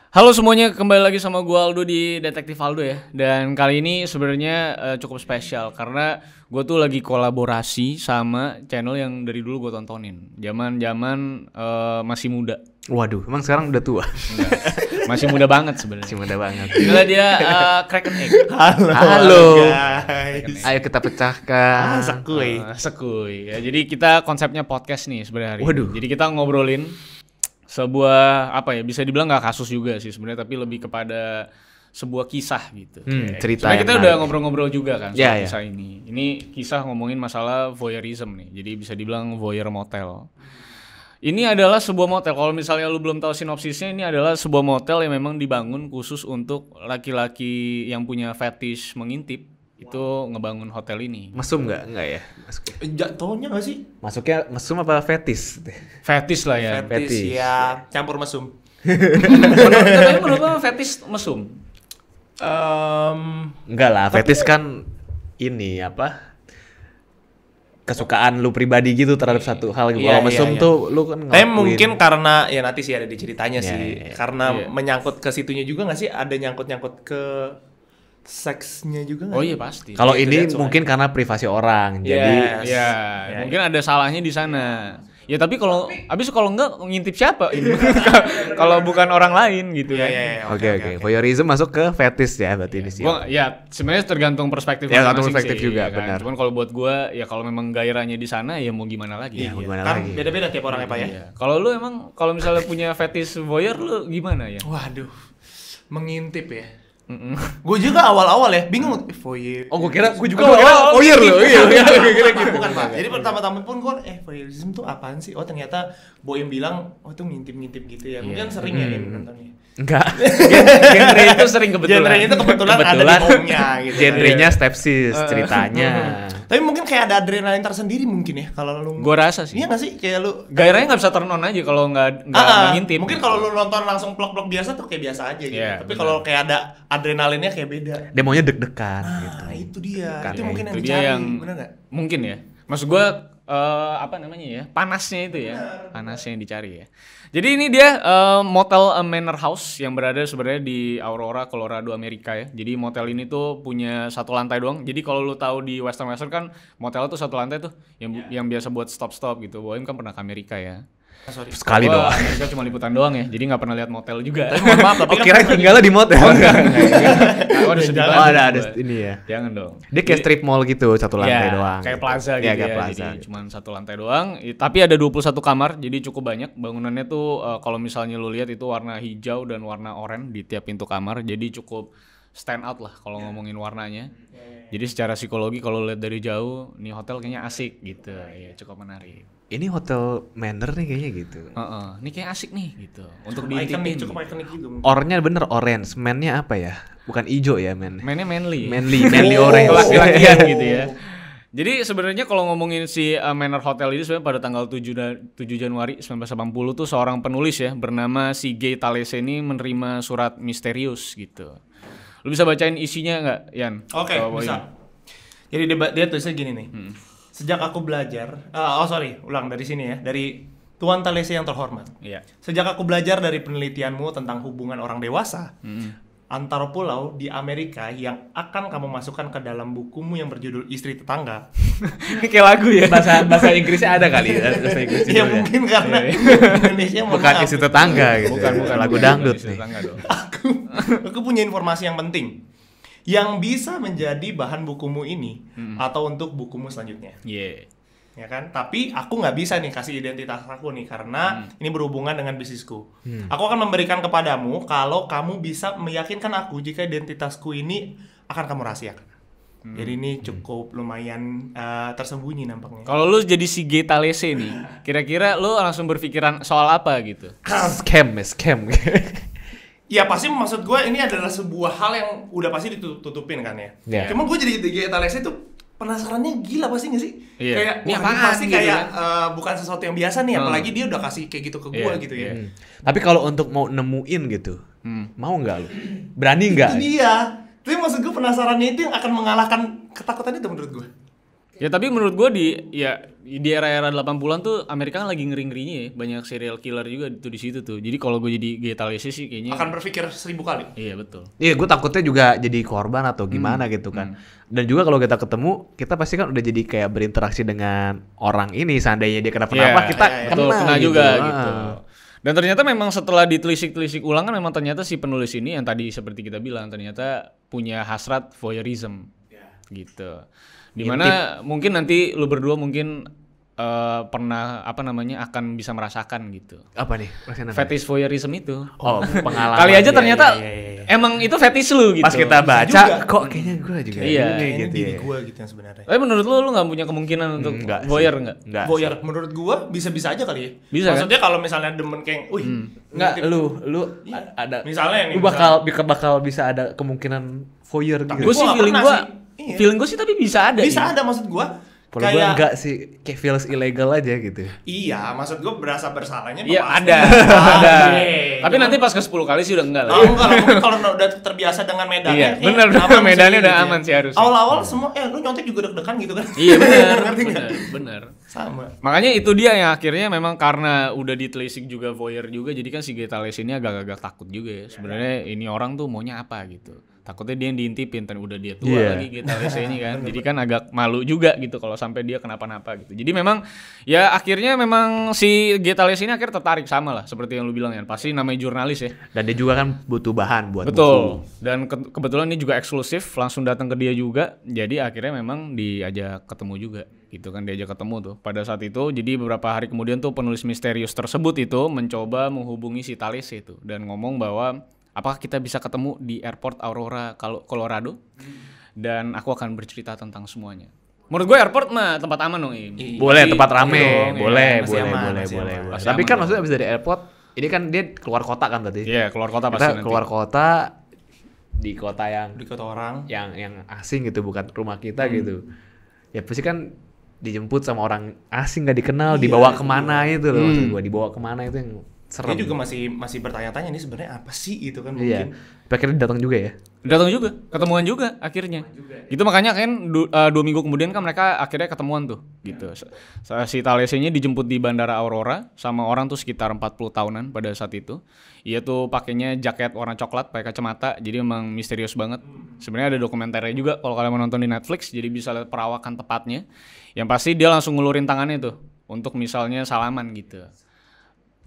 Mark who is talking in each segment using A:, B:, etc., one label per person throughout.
A: Halo semuanya, kembali lagi sama gue Aldo di Detektif Aldo ya. Dan kali ini sebenarnya cukup spesial karena gue tuh lagi kolaborasi sama channel yang dari dulu gue tontonin. Zaman masih muda.
B: Waduh, emang sekarang udah tua?
A: Enggak, masih muda banget sebenarnya.
B: Masih muda banget.
A: Inilah dia Crack and Egg.
B: Halo
C: guys.
B: Ayo kita pecahkan.
A: Sekuy. Ya, jadi kita konsepnya podcast nih sebenarnya hari ini.
B: Waduh.
A: Jadi kita ngobrolin sebuah apa ya, bisa dibilang nggak kasus juga sih sebenarnya, tapi lebih kepada sebuah kisah gitu.
B: Cerita
A: Sebenarnya kita
B: yang
A: udah
B: menarik.
A: ngobrol-ngobrol juga kan soal
B: Ya, ya.
A: kisah ini. Ini kisah ngomongin masalah voyeurism nih. Jadi bisa dibilang voyeur motel. Ini adalah sebuah motel. Kalau misalnya lu belum tahu sinopsisnya, ini adalah sebuah motel yang memang dibangun khusus untuk laki-laki yang punya fetish mengintip. Itu ngebangun hotel ini.
B: Mesum nggak? Nggak ya? Masuknya.
C: Jatuhnya nggak sih?
B: Masuknya mesum apa fetis?
A: Fetish lah ya.
C: Fetis ya, campur mesum.
A: Tapi menurut lo fetish mesum?
B: Enggak lah, fetis kan ini apa? Kesukaan lu pribadi gitu terhadap satu hal.
C: Iya,
B: Kalau mesum
C: iya.
B: tuh lu kan
C: Tapi
B: ngelakuin.
C: mungkin karena ya nanti sih ada di ceritanya
B: Iya,
C: sih.
B: iya.
C: Karena
A: Iya.
C: menyangkut ke situnya juga nggak sih? Ada nyangkut-nyangkut ke seksnya juga nggak?
A: Oh iya pasti.
B: Kalau
C: Itu
B: ini
C: that's why.
B: mungkin karena privasi orang. Jadi
C: Yes.
A: Ya,
C: Ya,
A: mungkin ada salahnya di sana. Ya tapi kalau enggak ngintip siapa? Kalau bukan orang lain gitu
C: Iya,
A: kan.
C: iya, iya.
B: Oke. Voyeurism masuk ke fetis ya berarti ini sih.
A: Gua ya sebenarnya tergantung perspektif
B: Ya,
A: masing-masing
B: tergantung perspektif
A: sih,
B: juga,
A: ya kan?
B: benar.
A: Cuman kalau buat gua ya kalau memang gairahnya di sana ya mau gimana lagi.
B: Iya, mau gimana
C: Kan
B: lagi?
C: beda-beda tiap orang ya, Pak ya.
A: Iya. Kalau lu emang kalau misalnya punya fetish voyeur lu gimana ya?
C: Waduh, mengintip ya. Gue juga awal-awal ya bingung. Voyeur.
B: Oh, gue kira
C: voyeur
B: loh. Iya.
C: Bukan Pak. Jadi pertama-tama pun gue voyeurism tuh apaan sih? Oh ternyata Boim bilang itu ngintip-ngintip gitu ya. Mungkin sering ya ini nontonnya.
B: Enggak.
A: Genre itu sering kebetulan.
C: Genre itu kebetulan ada di homenya gitu.
B: Genrenya stepsis ceritanya.
C: Tapi mungkin kayak ada adrenalin tersendiri mungkin ya kalau lu.
A: Gua rasa sih.
C: Iya nggak sih kayak lu.
A: Gairahnya nggak bisa turn on aja kalau nggak ngintip.
C: Mungkin kalau lu nonton langsung plok-plok biasa tuh kayak biasa aja gitu.
A: Iya,
C: Tapi
A: benar.
C: kalau kayak ada adrenalinnya kayak beda.
B: Demonya deg-degan gitu.
C: Nah itu dia.
B: Kan,
C: Itu
B: ya,
C: mungkin yang
A: Itu dia
C: dicari.
A: yang
C: Bener nggak?
A: mungkin ya. Maksud gua apa namanya ya? Panasnya itu ya. Panasnya yang dicari ya. Jadi ini dia motel Manor House yang berada sebenarnya di Aurora, Colorado, Amerika ya. Jadi motel ini tuh punya satu lantai doang. Jadi kalau lu tahu di Western kan motel tuh satu lantai tuh yang biasa buat stop-stop gitu. Boim kan pernah ke Amerika ya.
C: Sorry.
B: Sekali
A: Gua
B: doang.
A: Amerika cuma liputan doang ya. Jadi nggak pernah lihat motel juga.
C: Mohon maaf tapi
B: Oh, kira tinggalnya di motel.
A: Oh, ada sedih
C: Jangan.
A: banget
B: ada
A: gua.
B: ini ya.
A: Jangan dong.
B: Dia kayak strip mall gitu, satu lantai
A: Ya,
B: doang.
A: kayak plaza gitu
B: Iya,
A: ya,
B: kayak plaza.
A: jadi cuma satu lantai doang. Tapi ada 21 kamar, jadi cukup banyak. Bangunannya tuh kalau misalnya lu lihat itu warna hijau dan warna oranye di tiap pintu kamar, jadi cukup stand out lah kalau ngomongin warnanya. Jadi secara psikologi kalau lihat dari jauh, nih hotel kayaknya asik gitu. Ya, cukup menarik.
B: Ini hotel Manor nih kayaknya gitu.
A: Ini kayak asik nih gitu. Untuk
C: ikonik,
A: diintipin.
C: cukup ikonik gitu.
B: Oranye bener orange, man-nya apa ya? Bukan hijau ya, man.
A: Mainnya manly.
B: Manly orange.
A: Laki-lakian gitu ya. Jadi sebenarnya kalau ngomongin si Manor Hotel ini sebenarnya pada tanggal 7 Januari 1980 tuh seorang penulis ya bernama si Guy Talese ini menerima surat misterius gitu. Lu bisa bacain isinya nggak, Yan?
C: Oke,
A: Kalau
C: bisa.
A: Boim.
C: Jadi dia tulisnya gini nih. Sejak aku belajar, ulang dari sini ya, dari Tuan Talese yang terhormat.
A: Iya.
C: Sejak aku belajar dari penelitianmu tentang hubungan orang dewasa, antar pulau di Amerika yang akan kamu masukkan ke dalam bukumu yang berjudul Istri Tetangga.
A: Ini kayak lagu ya.
B: Bahasa Inggrisnya ada kali ya, bahasa Inggris
C: Ya
B: judulnya.
C: mungkin karena Indonesia mohon
B: Bukan
C: maaf.
B: isi tetangga gitu.
A: Bukan
B: Lagu dangdut
A: bukan,
B: nih.
A: tetangga dong.
C: Aku punya informasi yang penting yang bisa menjadi bahan bukumu ini atau untuk bukumu selanjutnya.
A: Iya.
C: Ya kan? Tapi aku nggak bisa nih kasih identitas aku nih karena ini berhubungan dengan bisnisku. Aku akan memberikan kepadamu kalau kamu bisa meyakinkan aku jika identitasku ini akan kamu rahasiakan. Jadi ini cukup lumayan tersembunyi nampaknya.
A: Kalau lu jadi si Guy Talese nih, kira-kira lu langsung berpikiran soal apa gitu?
B: Scam.
C: Ya pasti maksud gue ini adalah sebuah hal yang udah pasti ditutupin kan ya.
B: Yeah.
C: Cuma gue jadi Talese itu penasarannya gila pasti nggak sih?
A: Iya.
C: Kayak
A: Ini
C: wah,
A: apaan
C: pasti
A: gitu
C: kayak
A: kan?
C: bukan sesuatu yang biasa nih, apalagi dia udah kasih kayak gitu ke gue
A: Iya,
C: gitu ya.
A: iya.
B: Tapi kalau untuk mau nemuin gitu, mau nggak lu? Berani nggak?
C: Itu dia. Tapi maksud gue penasarannya itu yang akan mengalahkan ketakutan itu menurut gue.
A: Ya tapi menurut gua di era-era 80-an tuh Amerika kan lagi ngeri-ngerinya ya, banyak serial killer juga tuh di situ tuh. Jadi kalau gue jadi GTA sih kayaknya
C: Akan berpikir 1000 kali.
A: iya betul.
B: Iya, gue takutnya juga jadi korban atau gimana gitu kan. Dan juga kalau kita ketemu, kita pasti kan udah jadi kayak berinteraksi dengan orang ini. Seandainya dia kenapa-napa,
A: Iya,
B: kita
A: betul, kena
B: gitu.
A: juga
B: Ah.
A: gitu. Dan ternyata memang setelah ditelisik-telisik ulang kan memang ternyata si penulis ini yang tadi seperti kita bilang ternyata punya hasrat voyeurism. Gitu. Dimana mungkin nanti lu berdua mungkin pernah akan bisa merasakan gitu.
B: Apa nih? Rasanya apa?
A: Fetish voyeurism itu.
B: Oh, pengalaman.
A: Kali aja
B: Iya,
A: ternyata
B: iya.
A: emang itu fetish lu gitu.
B: Pas kita baca,
C: juga.
B: kok kayaknya gue juga
A: Iya.
B: ini
C: Kayaknya
B: gitu
C: diri
B: ya.
C: gue gitu yang sebenarnya.
A: Tapi menurut lu nggak punya kemungkinan untuk
B: Enggak sih.
A: voyeur nggak?
B: Enggak.
C: Voyeur menurut gua bisa-bisa aja kali ya.
A: Bisa, kan?
C: Maksudnya kalau misalnya demen kayak,
B: Enggak, lu ada
C: Misalnya nih,
B: lu bakal bisa ada kemungkinan voyeur
C: Tapi
B: gitu.
A: Gue sih
C: gua nggak
A: feeling
C: pernah
A: gue,
C: sih. Iya.
A: feeling gue sih tapi bisa ada.
C: bisa
A: Im.
C: ada maksud gua.
B: Kalau gue enggak sih, kayak feels illegal aja gitu.
C: Iya, maksud gua berasa bersalahnya.
A: Iya
C: pasti.
A: ada.
C: Iya.
A: Tapi nanti pas ke 10 kali sih udah enggak lah.
C: Oh, enggak lah, mungkin kalau udah terbiasa dengan medannya.
A: Iya, benar,
C: aman
A: medannya
C: sih,
A: udah
C: gitu
A: aman
C: ya.
A: sih harusnya.
C: Awal-awal semua, lu nyontek juga deg-degan gitu kan.
A: Iya benar,
C: Ngerti nggak?
A: benar.
C: Sama.
A: Makanya itu dia yang akhirnya memang karena udah ditelisik juga voyeur juga, jadi kan si Getales ini agak-agak takut juga ya. Sebenarnya ini orang tuh maunya apa gitu. Takutnya dia yang diintipin, dan udah dia tua
B: Iya.
A: lagi Getales ini kan. Jadi kan agak malu juga gitu kalau sampai dia kenapa-napa gitu. Jadi memang ya akhirnya memang si Getales ini akhirnya tertarik sama lah seperti yang lu bilang ya. Pasti namanya jurnalis ya.
B: Dan dia juga kan butuh bahan buat
A: Betul.
B: buku.
A: Dan kebetulan ini juga eksklusif, langsung datang ke dia juga. Jadi akhirnya memang diajak ketemu juga. Gitu kan diajak ketemu tuh. Pada saat itu, jadi beberapa hari kemudian tuh penulis misterius tersebut itu mencoba menghubungi si Thales itu dan ngomong bahwa apakah kita bisa ketemu di airport Aurora Colorado dan aku akan bercerita tentang semuanya. Menurut gue airport mah tempat aman dong, Im.
B: Boleh,
A: Tapi-
B: tempat rame.
A: dong,
B: Boleh,
A: ya.
C: masih
B: boleh,
C: aman,
B: boleh,
C: masih
B: boleh.
C: aman.
B: boleh.
A: Masih
B: Tapi
A: aman
B: kan
A: dong.
B: maksudnya abis dari airport, ini kan dia keluar kota kan tadi.
A: Iya, keluar kota pasti
B: Kita
A: nanti.
B: keluar kota di kota
C: Di kota orang.
B: yang asing gitu, bukan rumah kita gitu. Ya pasti kan dijemput sama orang asing gak dikenal,
C: Iya,
B: dibawa kemana itu loh maksud gua, dibawa kemana itu yang serem.
C: Dia juga masih bertanya-tanya ini sebenarnya apa sih gitu kan
B: Iya.
C: mungkin.
B: Tapi akhirnya datang juga ya.
A: Datang juga, ketemuan juga akhirnya. Gitu makanya kan 2 minggu kemudian kan mereka akhirnya ketemuan tuh gitu. Si Thales ini dijemput di Bandara Aurora sama orang tuh sekitar 40 tahunan pada saat itu. Ia tuh pakainya jaket warna coklat, pakai kacamata, jadi emang misterius banget. Sebenarnya ada dokumenternya juga kalau kalian mau nonton di Netflix, jadi bisa lihat perawakan tepatnya. Yang pasti dia langsung ngulurin tangannya tuh untuk misalnya salaman gitu.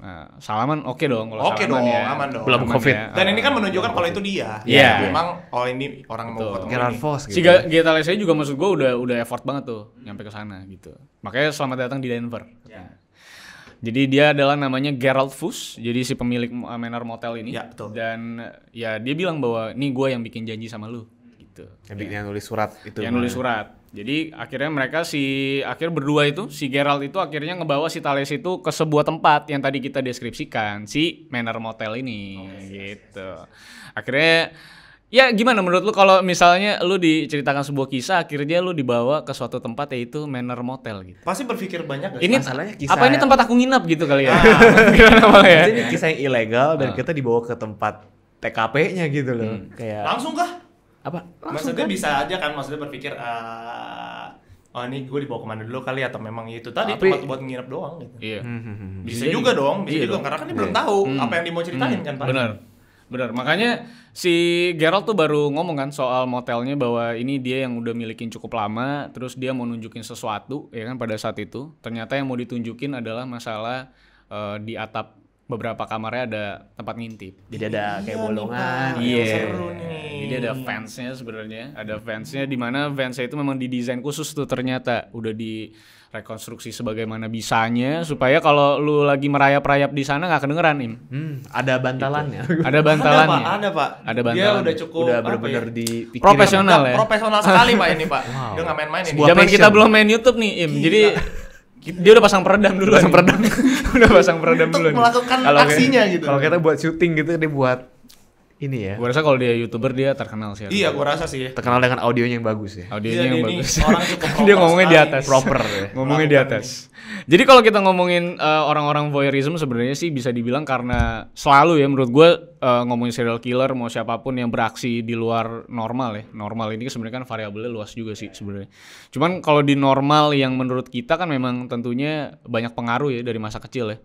A: Nah, salaman oke dong kalau
C: Oke
A: salaman
C: dong,
A: ya.
C: aman dong.
B: Belum
A: Aman
B: COVID.
A: ya.
C: Dan ini kan menunjukkan kalau itu dia.
A: Iya.
C: Memang ini orang yang mau
A: Betul.
C: ketemu
B: Gerard
C: ini.
B: Voss
A: Si
B: gitu.
A: Getales saya juga maksud gue udah effort banget tuh nyampe ke sana gitu. Makanya selamat datang di Denver. Jadi dia adalah namanya Gerald Voss, jadi si pemilik Manor Motel ini.
C: Ya, betul.
A: Dan ya dia bilang bahwa ini gue yang bikin janji sama lu gitu.
B: Yang nulis surat itu.
A: Yang nulis surat. Jadi akhirnya mereka akhir berdua itu si Gerald itu akhirnya ngebawa si Thales itu ke sebuah tempat yang tadi kita deskripsikan, si Manor Motel ini gitu. Akhirnya ya gimana menurut lu kalau misalnya lu diceritakan sebuah kisah akhirnya lu dibawa ke suatu tempat yaitu Manor Motel gitu.
C: Pasti berfikir banyak gak sih?
A: Ini
B: masalahnya kisah
A: apa ini
B: yang-
A: tempat aku nginap gitu kali ya? Gimana Bang, ya?
B: Ini kisah yang ilegal dan kita dibawa ke tempat TKP-nya gitu loh. Kayak
C: Langsung kah?
B: apa? Langsung
C: Maksudnya
B: kan?
C: bisa aja kan, maksudnya berpikir oh ini gue dibawa kemana dulu kali atau memang itu tadi
B: Tapi-
C: tempat buat nginep doang gitu.
A: Iya.
C: Bisa juga dong, bisa
A: Iya
C: juga
A: dong.
C: karena kan dia belum tahu apa yang dia mau ceritain kan Pak.
A: Benar. Makanya si Gerald tuh baru ngomong kan soal motelnya bahwa ini dia yang udah milikin cukup lama, terus dia mau nunjukin sesuatu ya kan pada saat itu. Ternyata yang mau ditunjukin adalah masalah di atap beberapa kamarnya ada tempat ngintip.
B: Jadi ada kayak
C: Iya nih,
B: bolongan.
C: Pak.
A: Iya.
C: Yang seru nih.
A: Jadi ada fansnya sebenarnya, ada fansnya di mana fansnya itu memang didesain khusus tuh ternyata udah direkonstruksi sebagaimana bisanya supaya kalau lu lagi merayap-rayap di sana nggak kedengeran Im.
B: Ada bantalannya.
A: Ada bantalannya.
C: Ada Pak.
A: Ada
C: Dia
A: bantalannya.
C: udah cukup
B: Udah
C: apa
B: bener-bener
C: ya?
B: dipikirin.
A: Profesional ya.
C: Profesional sekali Pak ini Pak. Dia nggak main-main ini.
B: Sebuah
A: Zaman kita
B: passion.
A: belum main YouTube nih Im. Jadi dia udah pasang peredam dulu. Pasang peredam. Udah pasang peredam
C: Untuk
A: dulu. nih.
C: melakukan
B: Kalau
C: aksinya gitu.
B: Kalau kita buat syuting gitu dia buat ini ya.
A: Gua rasa kalau dia YouTuber dia terkenal sih.
C: Iya, gua rasa sih.
B: Terkenal dengan audionya yang bagus ya.
A: Audionya
C: Iya,
A: yang
C: dia ini
A: bagus.
C: orang cukup
A: Dia
C: proper
A: ngomongnya di
C: sekali.
A: atas.
B: Proper ya.
A: Ngomongnya di atas. Jadi kalau kita ngomongin orang-orang voyeurism sebenarnya sih bisa dibilang karena selalu ya menurut gue ngomongin serial killer mau siapapun yang beraksi di luar normal ya. Normal ini sebenarnya kan variabelnya luas juga sih sebenarnya. Cuman kalau di normal yang menurut kita kan memang tentunya banyak pengaruh ya dari masa kecil ya.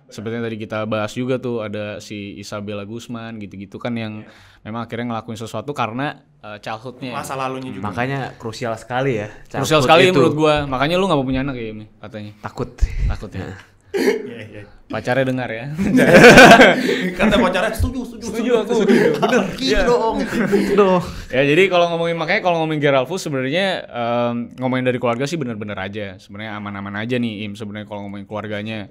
A: Seperti yang tadi kita bahas juga tuh ada si Isabella Guzman gitu-gitu kan yang memang akhirnya ngelakuin sesuatu karena childhoodnya.
C: Masa lalunya juga.
B: Makanya krusial sekali ya.
A: Krusial
B: Childhood
A: sekali
B: itu.
A: menurut gua. Makanya lu gak mau punya anak ya Mi, katanya.
B: Takut.
A: Takut ya. Pacarnya dengar ya.
C: Kata pacarnya setuju.
A: aku. Bener.
C: Gitu dong.
B: Duh.
A: Ya jadi kalau ngomongin Geralfus sebenarnya ngomongin dari keluarga sih benar-benar aja. Sebenarnya aman-aman aja nih Im sebenarnya kalau ngomongin keluarganya.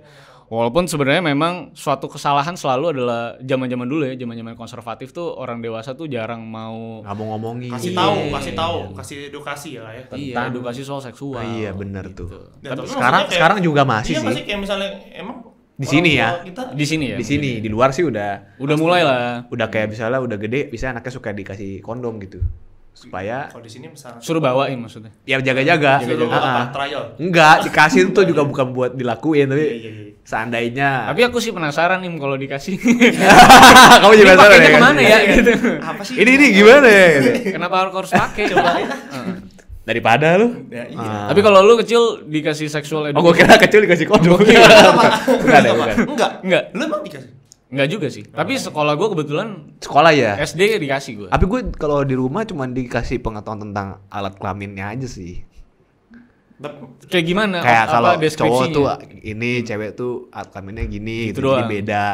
A: Walaupun sebenarnya memang suatu kesalahan selalu adalah zaman-zaman dulu ya, zaman-zaman konservatif tuh orang dewasa tuh jarang mau
B: Nggak mau ngomongin.
C: Kasih tahu, kasih edukasi ya lah ya.
A: iya, edukasi soal seksual.
B: Iya bener
A: gitu.
B: tuh.
C: Ya, tapi
B: Sekarang juga masih
C: iya,
B: sih.
C: masih kayak misalnya emang
B: Di sini ya.
C: orang tua kita
A: Di sini ya.
B: Di sini, di luar sih udah
A: Udah mulai lah.
B: kayak misalnya udah gede, bisa anaknya suka dikasih kondom gitu. Supaya
C: kalau di sini misalnya
A: Suruh bawain maksudnya.
B: ya jaga-jaga.
C: suruh
B: Ah, ah.
C: trial.
B: Enggak, dikasih itu juga bukan buat dilakuin tapi
C: Iya.
B: seandainya.
A: Tapi aku sih penasaran Im kalau dikasih.
B: Kamu juga penasaran
A: Pakainya
B: ya?
A: kemana ya gitu.
C: Apa sih?
B: Ini gimana ya? Gitu.
A: Kenapa harus pakai?
C: Cobain.
B: Daripada lu.
C: Ya, iya.
B: Ah.
A: Tapi kalau lu kecil dikasih seksual
B: Oh, gua kira kecil dikasih kondom. Enggak deh, bukan.
C: Enggak. Lu emang dikasih?
A: Enggak juga sih. Tapi sekolah gua kebetulan
B: Sekolah ya.
A: SD dikasih gua.
B: Tapi gue kalau di rumah cuma dikasih pengetahuan tentang alat kelaminnya aja sih.
A: Kayak gimana?
B: Kayak
A: Apa
B: kalau cowok
A: deskripsinya?
B: tuh ini, cewek tuh alat kelaminnya gini,
A: Gitu
B: gitu, jadi
A: doang.
B: beda.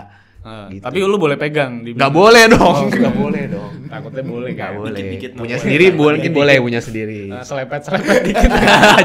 A: Gitu. Tapi lu boleh pegang di
B: Nggak boleh dong, nggak boleh dong.
A: Takutnya boleh
B: Nggak
A: kan.
B: boleh.
C: Dikit-dikit
B: Punya
C: nggak
B: sendiri
C: boleh.
B: mungkin boleh punya sendiri.
A: Selepet dikit.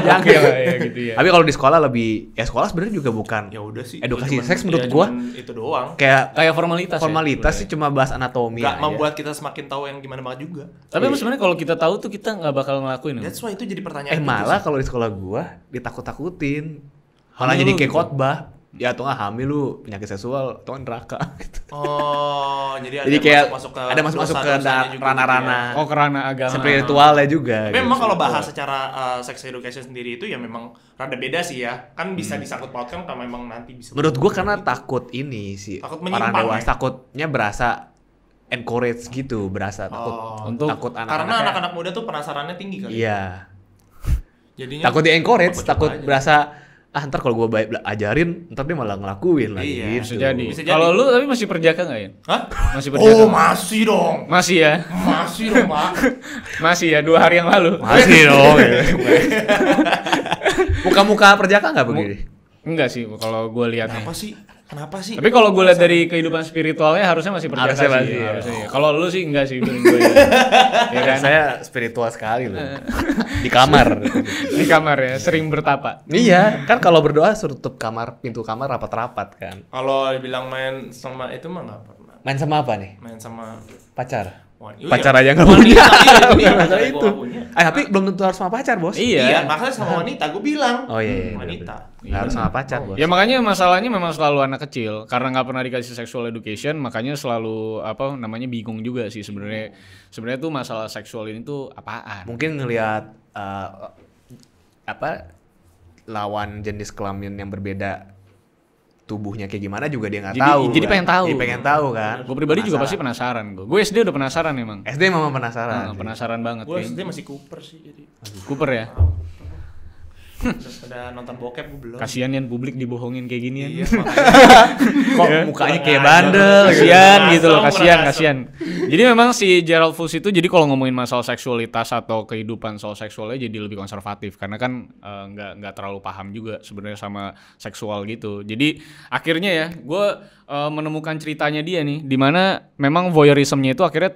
B: Jangan.
A: ya gitu ya.
B: Tapi kalau di sekolah lebih, ya sekolah sebenarnya juga bukan
C: Ya udah sih.
B: edukasi
C: Cuman-
B: seks menurut
C: ya,
B: gua
C: cuman itu doang.
B: kayak
A: Formalitas.
B: formalitas
A: ya,
B: sih, cuma bahas anatomi
C: Gak
B: aja.
C: membuat kita semakin tahu yang gimana banget juga.
A: Tapi emang sebenarnya kalau kita tahu tuh kita nggak bakal ngelakuin.
C: That's why itu jadi pertanyaan.
B: Malah kalau di sekolah gua ditakut-takutin. Malah
A: Hamil
B: jadi
A: lu
B: kayak
A: gitu.
B: khotbah. Ya atau nggak hamil lu penyakit seksual atau neraka gitu.
C: Oh, jadi
B: Jadi kayak
C: masuk-masuk
B: ada masuk-masuk ke
C: dosa-dosanya juga
B: ranah-ranah
C: gitu ya.
A: Oh kerana agama.
B: spiritualnya juga.
C: Tapi
B: gitu.
C: memang kalau bahas secara sex education sendiri itu ya memang rada beda sih ya. Kan bisa disangkut pautkan kalau memang nanti bisa.
B: Menurut gua karena takut ini sih
C: Takut
B: orang
C: menyimpang,
B: dewasa
C: ya?
B: takutnya berasa encourage gitu, berasa takut
A: Untuk-
B: takut
C: Karena
B: anak-anaknya.
C: anak-anak muda tuh penasarannya tinggi kali.
B: Iya.
C: Jadinya
B: Takut di encourage,
C: coba-coba
B: takut
C: aja.
B: berasa ntar kalau gua ajarin ntar dia malah ngelakuin lagi
C: Iya,
B: gitu.
A: Bisa jadi.
C: Bisa jadi.
A: Kalau lu tapi masih perjaka nggak ya?
C: Hah?
A: Masih perjaka?
C: Oh, masih dong.
A: Masih ya.
C: Masih dong, Pak.
A: Masih ya 2 hari yang lalu.
B: Masih dong. Muka-muka perjaka nggak begini?
A: Enggak sih kalau gue lihatnya.
C: Kenapa sih?
A: Tapi kalau gue lihat dari kehidupan spiritualnya harusnya masih perjaka
B: Harusnya
A: sih.
B: masih, ya.
A: Harusnya ya. Kalau lu sih enggak sih feeling gue. Ya kan?
B: Saya spiritual sekali loh. Di kamar.
A: Di kamar ya, sering bertapa.
B: Iya, kan kalau berdoa suruh tutup kamar, pintu kamar rapat-rapat kan.
C: Kalau dibilang main sama itu mah nggak pernah.
B: Main sama apa nih?
C: Main sama
B: Pacar.
C: Wah,
B: Pacar
C: iya.
B: aja nggak punya.
C: Wanita, iya,
B: Masalah
C: gua
B: itu.
C: nggak punya.
B: Tapi belum tentu harus sama pacar, Bos.
C: Iya, makanya sama wanita gue bilang.
B: Oh iya,
C: Wanita.
B: Nggak harus sama pacar, Bos.
A: Ya makanya masalahnya memang selalu anak kecil karena nggak pernah dikasih sexual education, makanya selalu apa namanya bingung juga sih sebenarnya. Sebenarnya tuh masalah seksual ini tuh apaan?
B: Mungkin ngelihat apa lawan jenis kelamin yang berbeda tubuhnya kayak gimana juga dia nggak tahu.
A: Jadi
B: kan.
A: pengen tahu.
B: Jadi pengen tahu kan.
A: Gue pribadi juga pasti penasaran. Gue SD udah penasaran emang.
B: SD memang penasaran.
A: Penasaran banget.
C: Gue
A: Kayaknya.
C: SD masih Cooper sih jadi.
A: Cooper ya.
C: Udah nonton bokep gue belum.
A: Kasian ya publik dibohongin kayak ginian.
C: Iya, makanya.
B: Kok mukanya kayak bandel.
A: Kasian gitu loh,
C: Kurang
A: kasian,
C: asem.
A: kasian. Jadi memang si Gerald Fus itu jadi kalau ngomongin masalah seksualitas atau kehidupan soal seksualnya jadi lebih konservatif karena kan nggak terlalu paham juga sebenarnya sama seksual gitu. Jadi akhirnya ya gue menemukan ceritanya dia nih di mana memang voyeurismnya itu akhirnya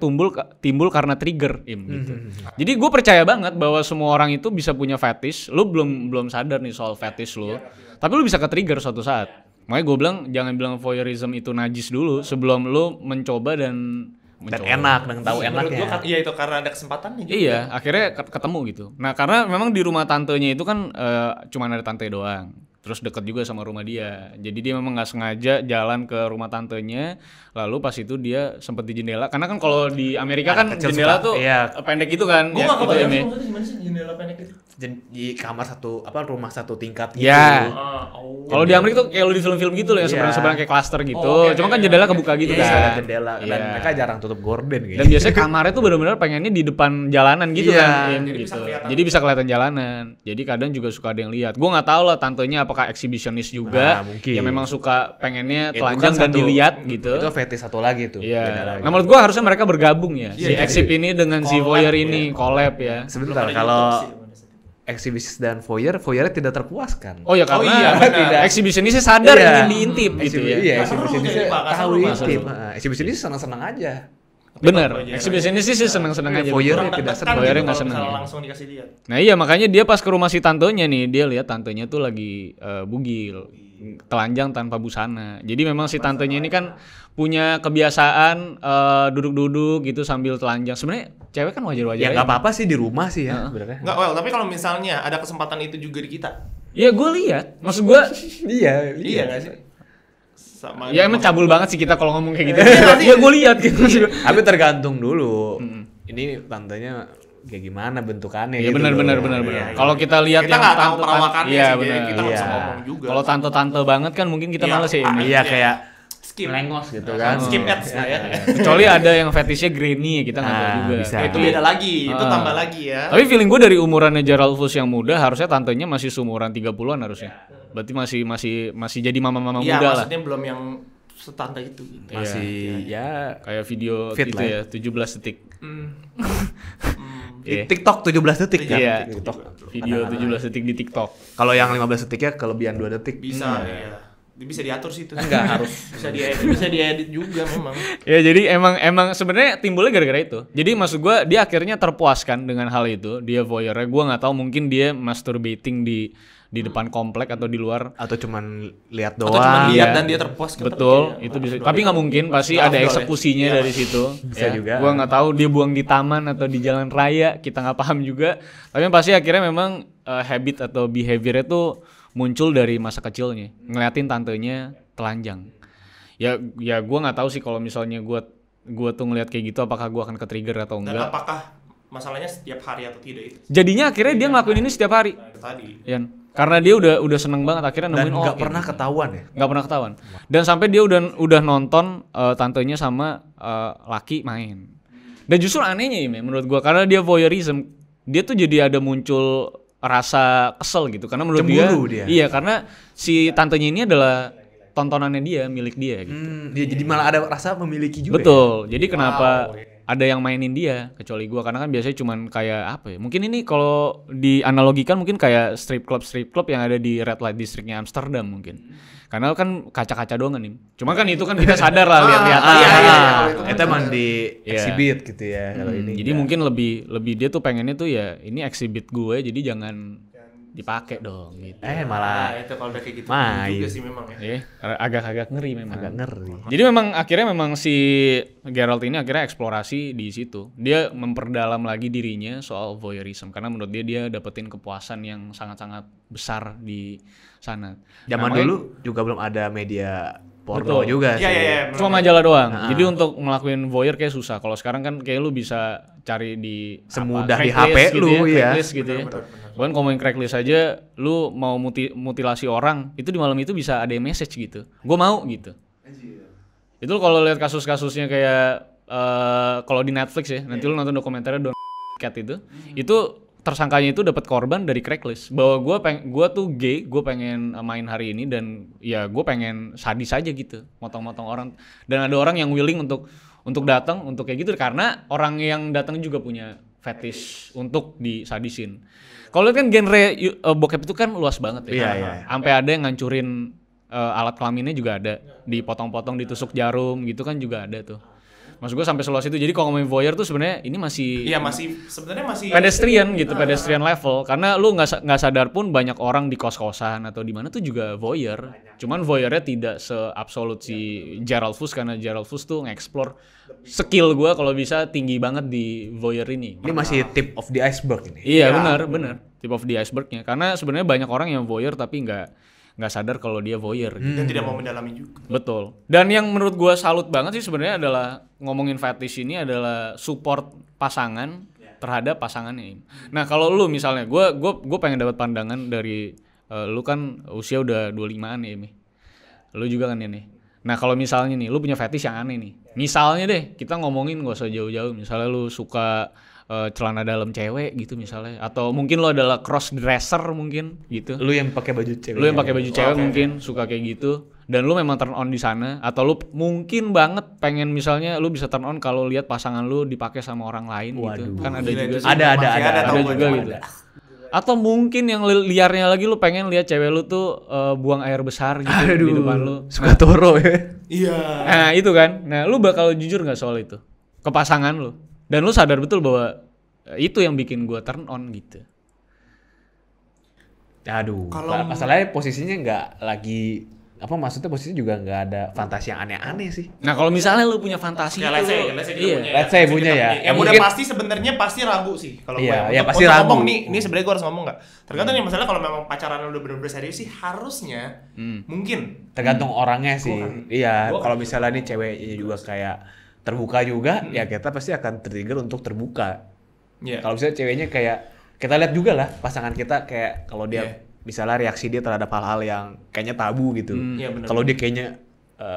A: timbul karena trigger gitu. Jadi gue percaya banget bahwa semua orang itu bisa punya fetish. Lu belum sadar nih soal fetish lu, tapi lu bisa ke-trigger suatu saat. Makanya gue bilang jangan bilang voyeurism itu najis dulu sebelum lu mencoba dan
B: enak dan tahu
C: Menurut
B: enaknya.
C: gue iya itu karena ada kesempatannya juga.
A: Iya, akhirnya ketemu gitu. Nah, karena memang di rumah tantenya itu kan cuman ada tante doang. terus deket juga sama rumah dia. Jadi dia memang nggak sengaja jalan ke rumah tantenya, lalu pas itu dia sempet di jendela. Karena kan kalau di Amerika kan
B: kecil
A: jendela
B: suka,
A: tuh
B: iya.
A: pendek gitu kan.
C: Gue nggak
A: gitu
C: kebayang
A: ya, Mi.
C: maksudnya gimana sih jendela pendek itu.
B: Di kamar rumah satu tingkat gitu.
A: Ya.
C: Oh.
A: Kalau di Amerika tuh kayak lu di film-film gitu loh yang
B: Iya.
A: seberang-seberang kayak klaster gitu.
C: Oh, oke,
A: Cuma kan
C: oke,
A: jendela
C: oke.
A: kebuka gitu
B: Iya,
A: kan.
B: ada jendela dan
A: Iya.
B: mereka jarang tutup gorden gitu.
A: Dan biasanya kamarnya tuh benar-benar pengennya di depan jalanan gitu
B: Iya.
A: kan, Im,
C: Jadi
A: gitu.
C: bisa kelihatan.
A: Jadi bisa kelihatan jalanan. Jadi kadang juga suka ada yang lihat. Gua nggak tahu lah tantenya apakah eksibisionis juga,
B: Nah, mungkin.
A: yang memang suka pengennya
B: Itu
A: telanjang
B: kan
A: dan
B: satu-
A: dilihat gitu.
B: Itu fetish satu lagi tuh. beda
A: Iya.
B: lagi.
A: Nah menurut gua harusnya mereka bergabung ya. Si
C: Iya,
A: eksib ini dengan si
C: collab
A: voyeur
C: ya.
A: ini collab ya.
B: Sebentar,
C: Belum ada
B: kalau
C: YouTube sih.
B: eksibisis dan voyeurnya tidak terpuaskan.
A: Oh ya karena
C: iya, benar.
A: eksibisionisnya sadar
B: Iya.
A: ingin diintip gitu ya.
B: Iya,
C: Nggak seru
B: eksibisionis
C: jadi, Pak, nggak
B: tahu
C: seru, nggak
B: intip.
C: seru.
B: Eksibisionis senang-senang aja.
A: Bener.
C: Voyeur.
A: Eksibisionis sih seneng-seneng aja.
B: Voyeur
A: betul.
B: tidak
C: Tertekan
B: senang.
A: Voyeurnya
C: gitu
A: nggak
C: kalau
A: senang
C: misalnya
A: ya.
C: langsung dikasih lihat.
A: Nah iya makanya dia pas ke rumah si tantenya nih dia lihat tantenya tuh lagi bugil, telanjang tanpa busana. Jadi memang si tantenya ini kan punya kebiasaan duduk-duduk gitu sambil telanjang. Sebenarnya cewek kan wajar-wajar.
B: Ya
A: aja.
B: nggak apa-apa sih di rumah sih ya sebenarnya.
C: Enggak, well, tapi kalau misalnya ada kesempatan itu juga di kita.
A: Ya gue lihat, maksud gue
B: Iya,
C: Iya enggak sih? Sama
A: ya emang cabul banget sih kita kalau ngomong kayak gitu.
C: Iya nggak sih?
A: Ya gue lihat gitu.
B: Tapi tergantung dulu. Ini tantenya kayak gimana bentukannya
A: Iya
B: gitu
A: benar
B: loh.
A: benar.
C: Iya.
A: Kalau kita lihat
C: Kita
A: yang
C: nggak tahu
A: tante-tante-
C: perawakannya
A: iya
C: sih, jadi
A: benar.
C: kita nggak bisa
B: Iya.
C: ngomong juga.
A: Kalau tante-tante banget kan mungkin kita
C: Iya.
A: males ya ini.
B: Iya kayak
C: skip
B: melengos gitu kan.
C: Skip ads lah ya.
A: Kecuali ada yang fetishnya grainy ya kita nggak tahu
B: Ah,
A: juga.
B: bisa.
C: Nah, itu beda lagi, itu
A: Ah.
C: tambah lagi ya.
A: Tapi feeling gue dari umurannya Gerald Fus yang muda harusnya tantenya masih seumuran 30-an harusnya. Berarti masih jadi mama-mama
C: Iya,
A: muda lah.
C: maksudnya belum yang setante itu gitu.
B: Masih ya
A: Kayak video
B: Fit
A: gitu
B: lah
A: ya, 17 detik.
B: di
A: Iya.
B: TikTok 17 detik kan.
A: Iya.
B: TikTok.
A: Video 17 detik di TikTok.
B: Kalau yang 15 detiknya kelebihan 2 detik.
C: Bisa ya. Bisa diatur sih itu.
B: Enggak harus.
C: bisa diedit juga memang.
A: Ya jadi emang sebenarnya timbulnya gara-gara itu. Jadi maksud gua dia akhirnya terpuaskan dengan hal itu. Dia voyeurnya, gua nggak tahu mungkin dia masturbating di depan komplek atau di luar.
B: Atau cuman lihat
C: Atau cuma
B: doang.
C: lihat
A: Iya.
C: dan dia terpuaskan.
A: Betul, itu bisa. Tapi nggak mungkin, pasti ada
C: Afdol ya.
A: eksekusinya
C: Iya.
A: dari situ.
B: Bisa juga.
A: Gua nggak tahu dia buang di taman atau di jalan raya, kita nggak paham juga. Tapi yang pasti akhirnya memang habit atau behavior itu muncul dari masa kecilnya, ngeliatin tantenya telanjang. Ya gua nggak tahu sih kalau misalnya gua tuh ngeliat kayak gitu, apakah gua akan ke-trigger atau
C: Dan
A: enggak.
C: apakah masalahnya setiap hari atau tidak itu?
A: Jadinya akhirnya dia ngelakuin ini setiap hari.
C: Nah, itu tadi.
A: Yan. Karena dia udah seneng banget akhirnya
B: Dan
A: nemuin
B: nggak
A: oh,
B: pernah ketahuan ya.
A: nggak pernah ketahuan. Dan sampai dia udah nonton tantenya sama laki main. Dan justru anehnya ini menurut gua karena dia voyeurism, dia tuh jadi ada muncul rasa kesel gitu karena menurut
B: Cemburu dia.
A: iya karena si tantenya ini adalah tontonannya dia, milik dia gitu.
B: Dia jadi malah ada rasa memiliki juga.
A: Betul. Jadi kenapa ada yang mainin dia kecuali gua karena kan biasanya cuman kayak apa ya? Mungkin ini kalau dianalogikan mungkin kayak strip club yang ada di red light districtnya Amsterdam mungkin. Karena kan kaca-kaca doang kan nih. Cuma kan itu kan kita sadar lah lihat-lihat.
B: Ah,
C: Iya, iya, iya.
B: itu emang di
A: Iya.
B: exhibit gitu ya kalau ini.
A: Jadi mungkin lebih dia tuh pengennya tuh ya ini exhibit gue jadi jangan dipakai dong gitu.
B: malah
C: Nah, itu kalau udah kayak gitu
B: main.
C: juga sih memang ya.
A: Agak-agak ngeri memang.
B: agak ngeri.
A: Jadi memang akhirnya si Geralt ini akhirnya eksplorasi di situ. Dia memperdalam lagi dirinya soal voyeurism karena menurut dia dapetin kepuasan yang sangat-sangat besar di sana.
B: Zaman
A: Namanya-
B: dulu juga belum ada media porno
A: Betul.
B: juga
C: Iya,
B: sih.
C: iya, iya.
A: Cuma majalah doang. Jadi untuk ngelakuin voyeur kayak susah. Kalau sekarang kan kayak lu bisa cari di
B: Semudah di
A: Craigslist
B: HP lu, ya.
A: Craigslist gitu ya. Bahkan kalau main Craigslist aja lu mau mutilasi orang, itu di malam itu bisa ada message gitu. Gue mau gitu. Itu kalau lihat kasus-kasusnya kayak kalau di Netflix ya, nanti lu nonton dokumenternya Don't Cat itu tersangkanya itu dapat korban dari Craigslist bahwa gua tuh gay, gue pengen main hari ini dan ya gue pengen sadis aja gitu, motong-motong orang dan ada orang yang willing untuk datang untuk kayak gitu karena orang yang datang juga punya fetish untuk disadisin. Kalau lihat kan genre bokep itu kan luas banget ya.
B: Iya, iya.
A: Sampai ada yang ngancurin alat kelaminnya juga ada, dipotong-potong, ditusuk jarum gitu kan juga ada tuh. Maksud gue sampai seluas itu. Jadi kalau ngomongin voyeur tuh sebenarnya ini masih
C: Iya, sebenarnya masih
A: pedestrian gitu, pedestrian level. Karena lu nggak sadar pun banyak orang di kos-kosan atau di mana tuh juga voyeur. Cuman voyeurnya tidak seabsolut si Gerald Fus karena Gerald Fus tuh nge-explore skill gue kalau bisa tinggi banget di voyeur ini.
B: Ini masih tip of the iceberg ini.
A: Iya benar tip of the icebergnya. Karena sebenarnya banyak orang yang voyeur tapi nggak nggak sadar kalau dia voyeur. Gitu.
C: Dan tidak mau mendalami juga.
A: Betul. Dan yang menurut gua salut banget sih sebenarnya adalah ngomongin fetish ini adalah support pasangan terhadap pasangannya. Nah, kalau lu misalnya gua pengen dapat pandangan dari lu kan usia udah 25-an ya, Mi. Lu juga kan ini. Nah, kalau misalnya nih lu punya fetish yang aneh nih. Misalnya deh, kita ngomongin gak usah jauh-jauh. Misalnya lu suka celana dalam cewek gitu misalnya, atau mungkin lo adalah cross dresser mungkin gitu.
B: Lu yang pakai baju cewek.
A: Lu yang pakai baju cewek mungkin suka kayak gitu, dan lu memang turn on di sana, atau lu mungkin banget pengen misalnya lu bisa turn on kalau lihat pasangan lu dipakai sama orang lain.
B: Waduh.
A: Gitu. Kan ada
C: Gila,
A: juga
C: itu
A: sih.
B: Ada
A: juga gitu. Atau mungkin yang liarnya lagi lu pengen lihat cewek lu tuh buang air besar gitu di depan lu.
B: Suka toro ya.
C: Iya.
A: Nah, itu kan. Nah, lu bakal jujur nggak soal itu ke pasangan lu? Dan lu sadar betul bahwa itu yang bikin gua turn on gitu.
B: Aduh,
C: Kalau-
B: masalahnya posisinya nggak lagi maksudnya posisinya juga nggak ada fantasi yang aneh-aneh sih.
A: Nah, kalau misalnya lu punya fantasi
C: Ya,
A: itu,
C: let's say kita
A: iya.
C: punya.
B: Let's say punya ya.
C: Yang udah
B: Mungkin-
C: pasti sebenarnya pasti ragu sih kalau
B: Iya,
C: gue.
B: ya, pasti
C: untuk
B: ragu.
C: ngomong nih, ini sebenarnya gue harus ngomong nggak? Tergantung nih masalah kalau memang pacaran udah bener-bener serius sih harusnya mungkin.
B: Tergantung orangnya sih. Iya,
C: Gua
B: kalau misalnya nih ceweknya juga kayak terbuka juga, ya kita pasti akan trigger untuk terbuka.
C: Iya.
B: Kalau misalnya ceweknya kayak kita lihat juga lah pasangan kita kayak kalau dia
C: Iya.
B: misalnya reaksi dia terhadap hal-hal yang kayaknya tabu gitu.
C: Iya, bener.
B: Kalau dia kayaknya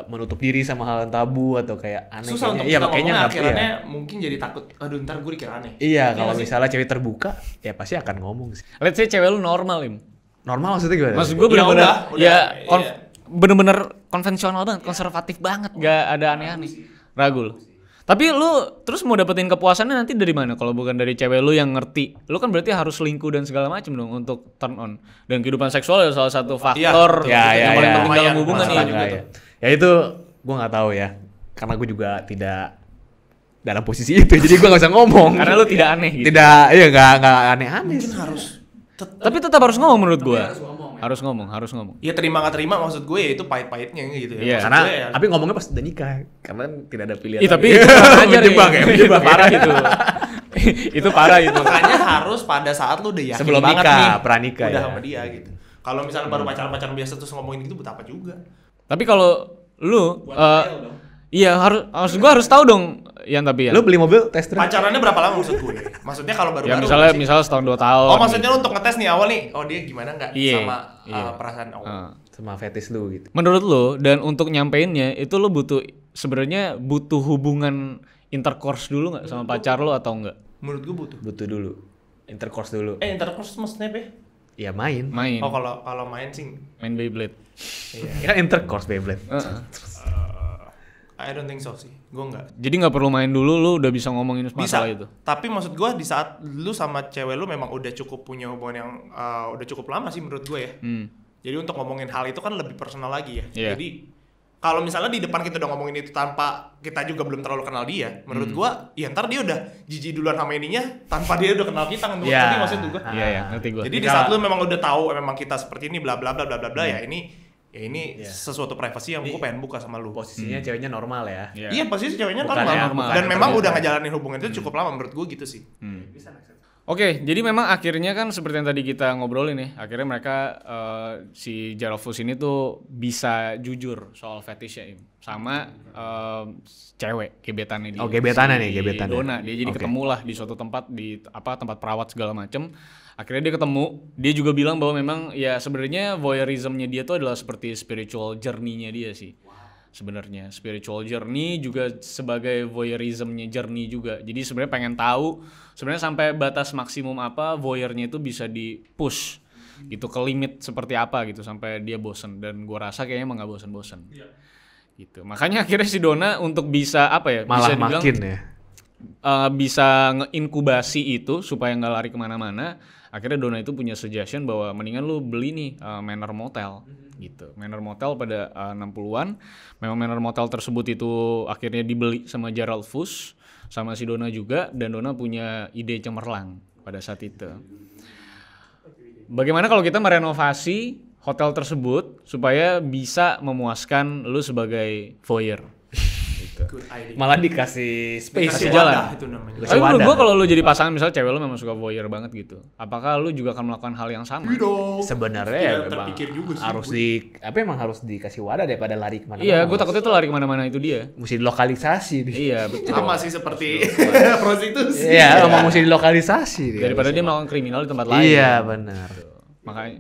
B: menutup diri sama hal yang tabu atau kayak aneh
C: Susah untuk
B: kayaknya. Iya,
C: kita
B: makanya
C: ngomong
B: nggak
C: akhirnya mungkin jadi takut. Aduh, ntar gue dikira aneh.
B: Iya, kalau
C: nggak sih?
B: misalnya cewek terbuka, ya pasti akan ngomong sih.
A: Let's say cewek lu normal, Im.
B: Normal maksudnya gimana?
A: Maksud gue
C: Ya
A: bener-bener
C: udah,
A: ya
C: iya.
A: bener-bener konvensional banget, konservatif banget, gak ada aneh-aneh. Ragu lu. Tapi lu terus mau dapetin kepuasannya nanti dari mana kalau bukan dari cewek lu yang ngerti? Lu kan berarti harus selingkuh dan segala macam dong untuk turn on. Dan kehidupan seksual ya salah satu faktor yang paling penting dalam hubungan nih.
C: masalahnya
B: ya. Ya itu gua nggak tahu ya, karena gue juga tidak dalam posisi itu, jadi gua nggak usah ngomong.
A: Karena lu tidak aneh gitu.
B: Tidak, iya nggak aneh-aneh.
C: Mungkin harus
A: Tapi tetap harus ngomong menurut gua. Harus ngomong.
C: ya terima nggak terima maksud gue ya itu pahit-pahitnya gitu ya.
A: Iya.
C: Maksud
B: Karena
C: gue ya,
B: tapi ngomongnya pas udah nikah, karena tidak ada pilihan.
A: Ih, tapi
B: lagi.
A: itu kurang ajar
B: Menjebak ya, menjebak.
A: Parah itu. Itu parah itu.
C: makanya harus pada saat lu udah yakin
B: Sebelum
C: banget
B: nikah,
C: nih
B: pranikah
C: udah
B: ya.
C: sama dia gitu. Kalau misalnya baru pacaran biasa terus ngomongin gitu buat apa juga?
A: Tapi kalau lu iya maksud gua harus tahu dong Yan tapi ya.
B: Lu beli mobil test drive?
C: Pacarannya berapa lama maksud gue? Maksudnya kalau baru
A: Ya misalnya setahun 2 tahun.
C: Oh, maksudnya lu untuk ngetes nih awal nih. Oh, dia gimana nggak
A: Iya,
C: sama
A: iya.
C: perasaan
A: Heeh.
B: Sama fetis lu gitu.
A: Menurut lo dan untuk nyampeinnya itu lo sebenarnya butuh hubungan intercourse dulu nggak sama pacar lo atau enggak?
C: Menurut gue butuh.
B: Butuh dulu. Intercourse dulu.
C: Intercourse maksudnya apa?
B: Ya main.
A: Main
C: Oh, kalau main sih
A: Beyblade.
B: Ya kan intercourse Beyblade.
A: Heeh.
C: I don't think so sih. Gue nggak.
A: Jadi nggak perlu main dulu, lo udah bisa ngomongin
C: Bisa.
A: masalah itu.
C: Tapi maksud gue di saat lu sama cewek lu memang udah cukup punya hubungan yang udah cukup lama sih menurut gue ya. Jadi untuk ngomongin hal itu kan lebih personal lagi ya.
A: Iya.
C: Jadi kalau misalnya di depan kita udah ngomongin itu tanpa kita juga belum terlalu kenal dia, menurut gua ya ntar dia udah jijik duluan sama ininya tanpa dia udah kenal kita kan.
B: Iya.
C: Ngerti maksud gua?
A: Iya ya, ngerti gue.
C: Jadi di saat lu memang udah tahu memang kita seperti ini bla bla bla bla bla bla ya ini
B: Iya.
C: sesuatu privasi yang gua pengen buka sama lu.
B: Posisinya ceweknya normal ya.
A: Iya.
C: Iya pasti ceweknya
B: Bukan
C: normal.
B: ya,
A: normal.
C: Dan memang
B: Terbiasa.
C: udah ngejalanin hubungan itu cukup lama menurut gua gitu sih.
A: Oke, jadi memang akhirnya kan seperti yang tadi kita ngobrolin nih, akhirnya mereka si Jarofus ini tuh bisa jujur soal fetishnya Im. Sama cewek gebetannya dia.
B: Oh, gebetannya
A: Si
B: nih, gebetannya.
A: Dona, dia jadi
B: Oke.
A: ketemu lah di suatu tempat di tempat perawat segala macem. Akhirnya dia ketemu, dia juga bilang bahwa memang ya sebenarnya voyeurismnya dia tuh adalah seperti spiritual journey-nya dia sih. Sebenarnya spiritual journey juga sebagai voyeurismnya journey juga. Jadi sebenarnya pengen tahu sebenarnya sampai batas maksimum apa voyeurnya itu bisa di push gitu ke limit seperti apa gitu sampai dia bosen, dan gua rasa kayaknya emang gak bosen-bosen. Gitu. Makanya akhirnya si Dona untuk bisa apa ya?
B: Malah
A: bisa dibilang,
B: makin ya.
A: bisa ngeinkubasi itu supaya nggak lari kemana-mana. Akhirnya Dona itu punya suggestion bahwa mendingan lu beli nih Manor Motel gitu. Manor Motel pada 60-an. Memang Manor Motel tersebut itu akhirnya dibeli sama Gerald Fuchs sama si Dona juga, dan Dona punya ide cemerlang pada saat itu. Bagaimana kalau kita merenovasi hotel tersebut supaya bisa memuaskan lu sebagai voyeur? Gitu. gitu.
C: Good idea.
B: Malah dikasih space.
C: Kasih
A: jalan.
C: wadah itu namanya.
B: Kasih
A: Tapi menurut
B: wadah.
A: gua kalau lu jadi pasangan misalnya cewek lu memang suka voyeur banget gitu, apakah lu juga akan melakukan hal yang sama?
C: Tidak.
B: Sebenarnya ya
C: Tidak
B: memang
C: terpikir juga sih.
B: harus emang harus dikasih wadah daripada lari kemana-mana.
A: Iya, gua takutnya tuh lari kemana-mana itu dia.
B: mesti dilokalisasi dia.
A: Iya, betul.
C: Sama sih seperti prostitusi.
B: Iya, emang mesti dilokalisasi dia.
A: Daripada dia melakukan kriminal di tempat lain.
B: Iya, benar.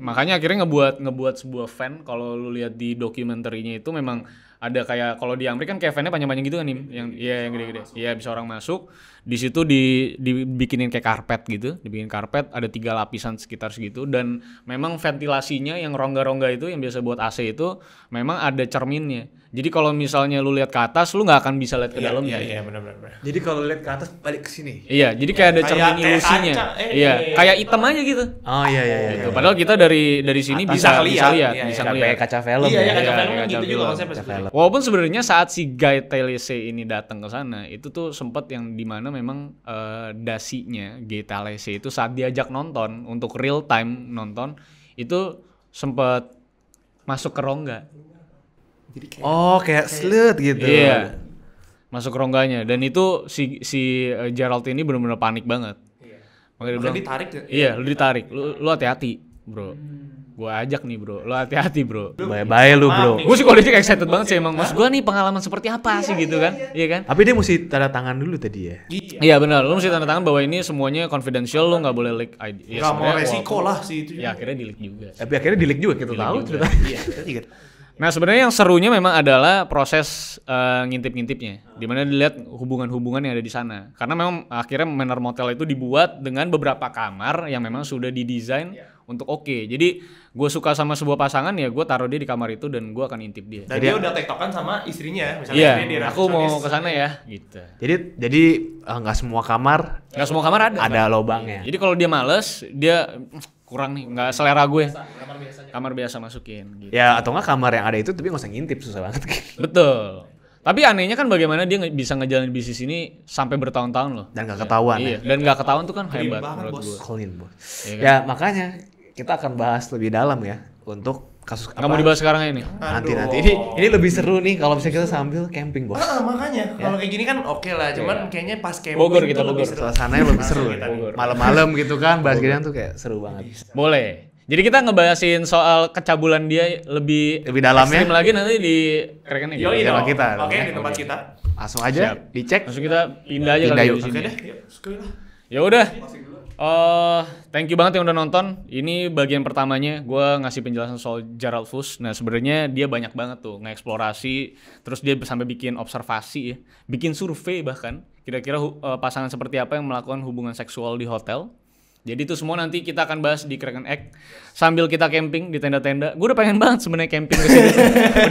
A: Makanya akhirnya ngebuat sebuah fan. Kalau lu lihat di dokumenterinya itu memang ada kayak, kalau di Amerika kan kayak fannya panjang-panjang gitu kan nih, yang gede-gede. Iya, bisa orang masuk di situ dibikinin kayak karpet gitu, dibikin karpet ada 3 lapisan sekitar segitu, dan memang ventilasinya yang rongga-rongga itu yang biasa buat AC itu memang ada cerminnya. Jadi kalau misalnya lu lihat ke atas, lu nggak akan bisa lihat ke dalamnya.
C: Iya, benar.
B: Jadi kalau lihat ke atas balik ke sini.
A: Iya, jadi kayak ada cermin
C: kayak
A: ilusinya.
C: kaca.
A: Iya, kayak hitam aja gitu.
B: Oh iya.
A: Gitu. Padahal kita dari sini
C: Atas
A: bisa
C: bisa
A: lihat,
C: lihat.
A: bisa
B: Kayak
A: ngeliat.
B: kaca film
C: Iya,
B: ya.
C: ya kaca
A: Iya,
C: film
A: kayak
C: gitu
A: kaca
C: juga
A: film.
C: konsepnya sebenarnya.
A: Walaupun sebenarnya saat si Guy Talese ini datang ke sana, itu tuh sempet yang dimana memang dasinya Guy Talese itu saat diajak nonton untuk real time nonton itu sempet masuk ke rongga.
C: Jadi kayak
B: Oh, kayak slut gitu.
A: Iya. Masuk ke rongganya, dan itu si Gerald ini benar-benar panik banget.
C: Iya.
A: Makanya dia
C: Makanya
A: bilang,
C: ditarik ya?
A: iya, lu ditarik. Lu hati-hati, Bro. Gua ajak nih, Bro. Lu hati-hati, Bro.
B: Bye-bye lu, bro.
A: Gue sih kalau dia excited banget sih emang. Maksud gue nih pengalaman seperti apa sih gitu kan? Iya kan?
B: Tapi dia mesti tanda tangan dulu tadi ya.
C: Iya.
A: Iya benar. Lu mesti tanda tangan bahwa ini semuanya confidential, lu nggak boleh leak ID. Ya,
C: Gak mau
A: sebenarnya
C: resiko
A: walaupun-
C: lah sih itu.
A: Ya akhirnya di leak juga.
B: Tapi akhirnya di-leak juga kita tahu
A: juga.
B: ceritanya.
C: Iya.
A: Nah sebenarnya yang serunya memang adalah proses ngintip-ngintipnya, dimana dilihat hubungan-hubungan yang ada di sana. Karena memang akhirnya Manor Motel itu dibuat dengan beberapa kamar yang memang sudah didesain untuk oke. Jadi gue suka sama sebuah pasangan ya gue taruh dia di kamar itu dan gue akan intip dia.
C: Dan dia udah tektokan sama istrinya, misalnya
A: Iya,
C: istrinya dia
A: aku mau ke sana ya, gitu.
B: Jadi nggak semua kamar
A: Nggak semua kamar ada.
B: lobangnya.
A: Jadi kalau dia males, dia kurang nih, nggak selera gue. Kamar biasa masukin. Gitu.
B: Ya atau nggak kamar yang ada itu tapi nggak usah ngintip, susah banget.
A: Betul. Tapi anehnya kan bagaimana dia bisa ngejalanin bisnis ini sampai bertahun-tahun loh.
B: Dan nggak ketahuan.
A: Iya.
B: Ya.
A: Dan nggak ketahuan tuh kan
C: Clean
A: hebat
C: banget,
A: menurut
C: Bos.
A: gue.
B: Clean, bos.
A: Iya kan?
B: Ya makanya kita akan bahas lebih dalam ya untuk kasus
A: Nggak mau dibahas sekarang ini.
B: nanti.
C: Aduh.
B: Ini lebih seru nih kalau misalnya kita sambil camping, bos.
C: Makanya kalau kayak gini kan oke lah, cuman kayaknya pas camping
A: Bogor
C: itu
A: kita,
C: lebih
A: Bogor.
C: seru.
B: Suasananya lebih seru.
C: Kita
B: ya.
C: nih.
B: Malam-malam gitu kan bahas ginian tuh kayak seru banget.
A: Boleh. Jadi kita ngebahasin soal kecabulan dia lebih
B: dalamnya.
A: ekstrim lagi nanti di rekennya gitu.
C: Yoi
B: Sama
C: dong.
B: kita.
C: Oke, di tempat kita.
B: Langsung aja
A: Siap.
B: dicek.
A: Langsung kita pindah aja
B: Pindah
A: kali
B: yuk.
A: di sini.
C: Oke deh, yuk. Sekali lah.
A: Ya udah. Thank you banget yang udah nonton. Ini bagian pertamanya gue ngasih penjelasan soal Gerald Fus. Nah sebenarnya dia banyak banget tuh ngeksplorasi, terus dia sampai bikin observasi ya, bikin survei bahkan kira-kira pasangan seperti apa yang melakukan hubungan seksual di hotel. Jadi itu semua nanti kita akan bahas di Kraken Egg sambil kita camping di tenda-tenda. Gue udah pengen banget sebenarnya camping ke sini.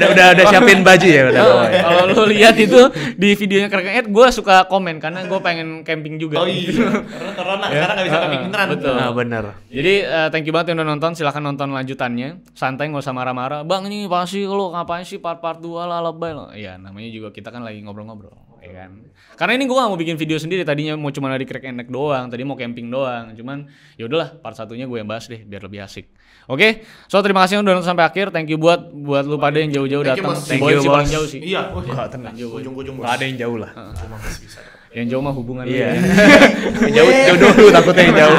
B: udah siapin baju ya udah.
A: Kalau lo lihat itu di videonya Kraken Egg, gue suka komen karena gue pengen camping juga.
C: Oh iya, karena corona sekarang nggak bisa camping beneran.
A: Betul.
B: Nah, bener.
A: Jadi thank you banget yang udah nonton. Silahkan nonton lanjutannya. Santai, nggak usah marah-marah. Bang ini pasti lo ngapain sih part 2 lah lebay lo. Iya namanya juga kita kan lagi ngobrol-ngobrol, ya kan. Karena ini gue gak mau bikin video sendiri. Tadinya mau cuma ada di Crack and Egg doang. Tadi mau camping doang. Cuman ya udahlah part 1-nya gue yang bahas deh biar lebih asik. Oke. So terima kasih yang udah nonton sampai akhir. Thank you buat lu pada yang jauh-jauh
C: Thank you,
A: datang.
C: Bos.
B: Thank
A: Boy
B: you,
A: sih
B: Bos.
A: paling jauh sih.
C: Iya,
B: Enggak tenang.
C: ujung-ujung bos.
B: Nggak ada yang jauh lah.
C: Cuma masih bisa.
A: Yang jauh mah hubungan.
B: Iya.
A: lu.
B: jauh dulu takutnya yang jauh.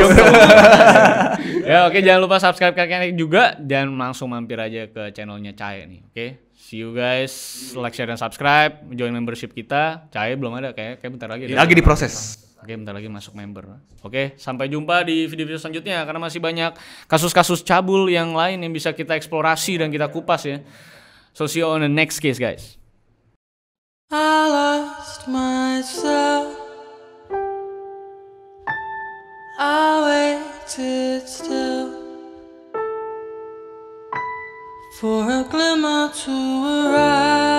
A: Ya oke, jangan lupa subscribe Crack and Egg juga dan langsung mampir aja ke channelnya Cahe nih. Oke. See you guys, like, share, dan subscribe. Join membership kita. Cahe belum ada kayak bentar lagi.
B: Lagi diproses.
A: Oke, bentar lagi masuk member. Oke, sampai jumpa di video-video selanjutnya karena masih banyak kasus-kasus cabul yang lain yang bisa kita eksplorasi dan kita kupas ya. So see you on the next case, guys.
D: I lost myself. I waited still for a glimmer to arrive.